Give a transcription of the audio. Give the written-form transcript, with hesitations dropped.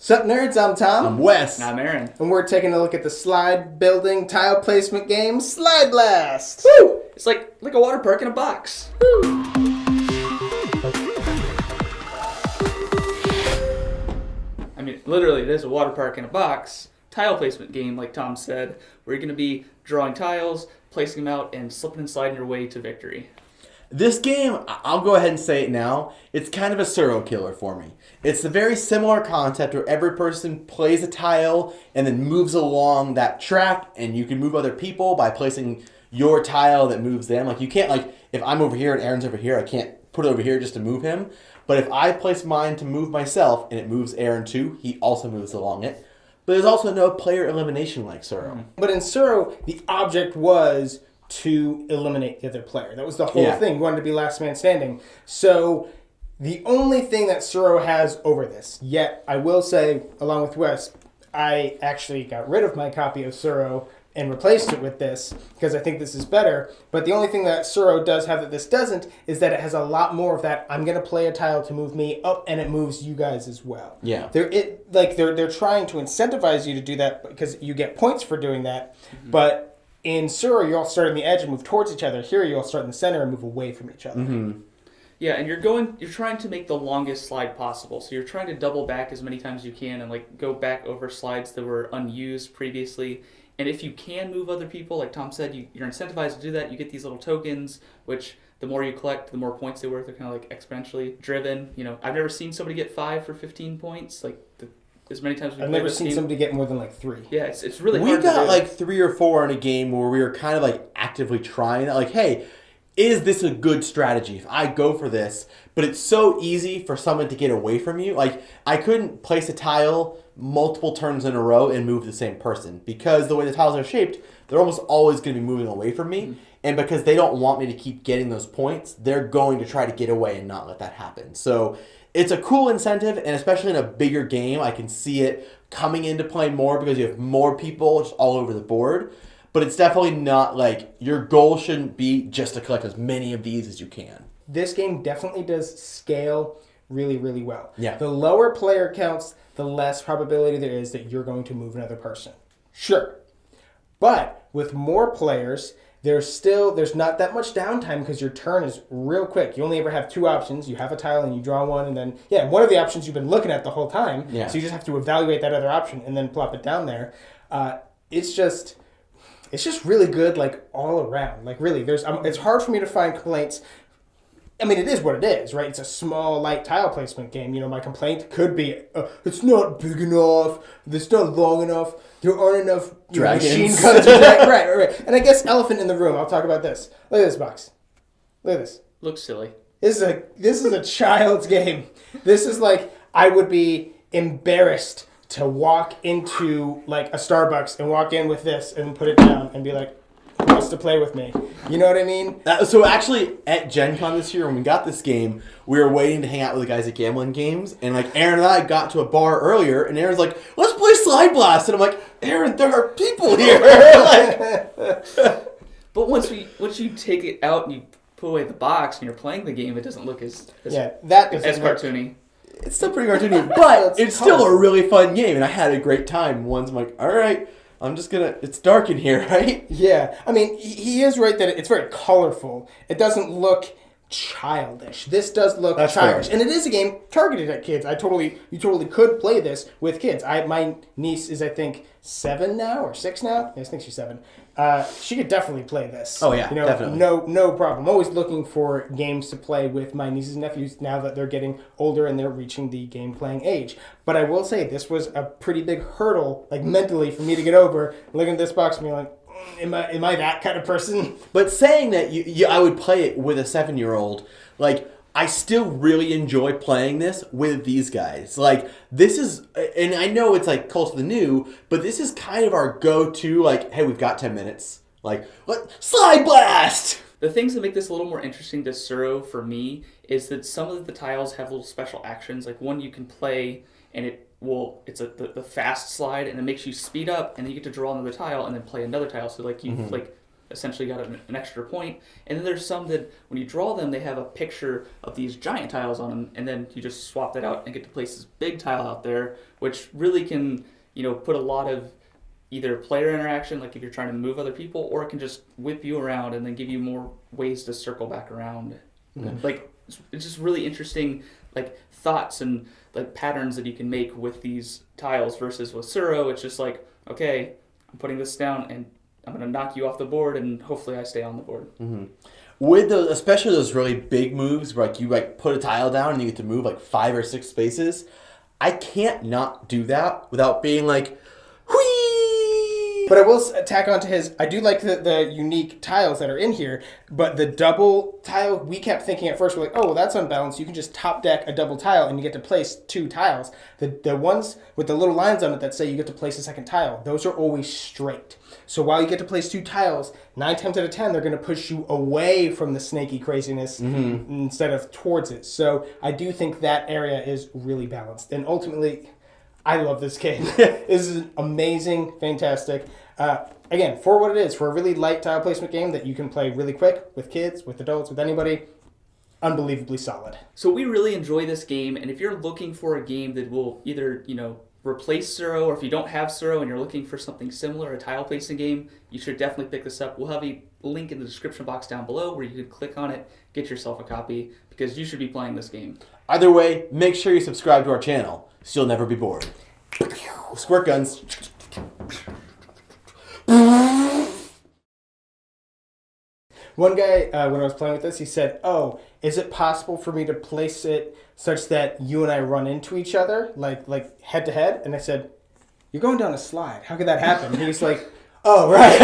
Sup nerds, I'm Tom. I'm Wes. I'm Aaron. And we're taking a look at the slide building tile placement game, Slide Blast. Woo! It's like a water park in a box. Woo! I mean, literally, it is a water park in a box. Tile placement game, like Tom said, where you're going to be drawing tiles, placing them out, and slipping and sliding your way to victory. This game, I'll go ahead and say it now, it's kind of a serial killer for me. It's a very similar concept where every person plays a tile and then moves along that track, and you can move other people by placing your tile that moves them. Like, you can't, like, if I'm over here and Aaron's over here, I can't put it over here just to move him. But if I place mine to move myself and it moves Aaron too, he also moves along it. But there's also no player elimination like Suro. But in Suro, the object was to eliminate the other player. That was the whole thing. You wanted to be last man standing. So the only thing that Suro has over this, yet I will say, along with Wes, I actually got rid of my copy of Suro and replaced it with this because I think this is better. But the only thing that Suro does have that this doesn't is that it has a lot more of that. I'm going to play a tile to move me up, and it moves you guys as well. Yeah. They're trying to incentivize you to do that because you get points for doing that. Mm-hmm. But in Suro, you all start on the edge and move towards each other. Here, you all start in the center and move away from each other. Mm-hmm. Yeah, and you're trying to make the longest slide possible. So you're trying to double back as many times as you can and like go back over slides that were unused previously. And if you can move other people, like Tom said, you're incentivized to do that. You get these little tokens, which the more you collect, the more points they're worth. They're kind of like exponentially driven. You know, I've never seen somebody get 5 for 15 points. Like as many times I've never seen somebody get more than like 3. Yeah, it's really hard to do. We got like 3 or 4 in a game where we were kind of like actively trying that. Like, hey, is this a good strategy if I go for this? But it's so easy for someone to get away from you. Like, I couldn't place a tile multiple turns in a row and move the same person because the way the tiles are shaped, they're almost always going to be moving away from me. Mm-hmm. And because they don't want me to keep getting those points, they're going to try to get away and not let that happen. So it's a cool incentive, and especially in a bigger game, I can see it coming into play more because you have more people just all over the board. But it's definitely not like your goal shouldn't be just to collect as many of these as you can. This game definitely does scale really, really well. Yeah. The lower player counts, the less probability there is that you're going to move another person. Sure. But with more players, there's not that much downtime because your turn is real quick. You only ever have 2 options. You have a tile and you draw one, and then, one of the options you've been looking at the whole time. Yeah. So you just have to evaluate that other option and then plop it down there. It's just really good, like, all around. Like, really, it's hard for me to find complaints. I mean, it is what it is, right? It's a small, light tile placement game. You know, my complaint could be, it's not big enough, it's not long enough, there aren't enough machine guns. Right. And I guess elephant in the room, I'll talk about this. Look at this box. Look at this. Looks silly. This is a child's game. This is like, I would be embarrassed to walk into, like, a Starbucks and walk in with this and put it down and be like, who wants to play with me? You know what I mean? So actually, at Gen Con this year, when we got this game, we were waiting to hang out with the guys at Gambling Games, and like Aaron and I got to a bar earlier, and Aaron's like, "Let's play Slide Blast," and I'm like, "Aaron, there are people here." But once you take it out and you put away the box and you're playing the game, it doesn't look as cartoony. It's still pretty cartoony, but it's still a really fun game, and I had a great time. Once I'm like, all right, it's dark in here, right? Yeah. I mean, he is right that it's very colorful. It doesn't look childish. This does look childish. And it is a game targeted at kids. You totally could play this with kids. My niece is, I think, 7 now or 6 now. I think she's 7. She could definitely play this. Oh yeah, definitely. No problem. I'm always looking for games to play with my nieces and nephews now that they're getting older and they're reaching the game playing age. But I will say this was a pretty big hurdle, like mentally, for me to get over. Looking at this box and being like, am I that kind of person? But saying that I would play it with a 7-year-old, like, I still really enjoy playing this with these guys. Like, this is, and I know it's like close to the new, but this is kind of our go-to, like, hey, we've got 10 minutes. Like, Slide Blast! The things that make this a little more interesting to Suro for me is that some of the tiles have little special actions. Like, one you can play, and it's the fast slide, and it makes you speed up, and then you get to draw another tile, and then play another tile. So, like, you, like, essentially got an extra point. And then there's some that when you draw them, they have a picture of these giant tiles on them, and then you just swap that out and get to place this big tile out there, which really can, put a lot of either player interaction, like if you're trying to move other people, or it can just whip you around and then give you more ways to circle back around. Like, it's just really interesting, like, thoughts and, like, patterns that you can make with these tiles versus with Suro. It's just like, okay, I'm putting this down and I'm going to knock you off the board and hopefully I stay on the board. With those, especially those really big moves where, like, you, like, put a tile down and you get to move, like, 5 or 6 spaces, I can't not do that without being like, whee! But I will tack onto his, I do like the unique tiles that are in here, but the double tile, we kept thinking at first, we're like, oh, well, that's unbalanced. You can just top deck a double tile and you get to place 2 tiles. The ones with the little lines on it that say you get to place a second tile, those are always straight. So while you get to place 2 tiles, 9 times out of 10, they're going to push you away from the snaky craziness instead of towards it. So I do think that area is really balanced. And ultimately, I love this game. This is amazing, fantastic. Again, for what it is, for a really light tile placement game that you can play really quick with kids, with adults, with anybody, unbelievably solid. So we really enjoy this game, and if you're looking for a game that will either, replace Suro, or if you don't have Suro and you're looking for something similar, a tile placing game, you should definitely pick this up. We'll have a link in the description box down below where you can click on it, get yourself a copy, because you should be playing this game. Either way, make sure you subscribe to our channel so you'll never be bored. Squirt guns. One guy, when I was playing with this, he said, oh, is it possible for me to place it such that you and I run into each other, like head to head? And I said, you're going down a slide. How could that happen? He was like, oh, right.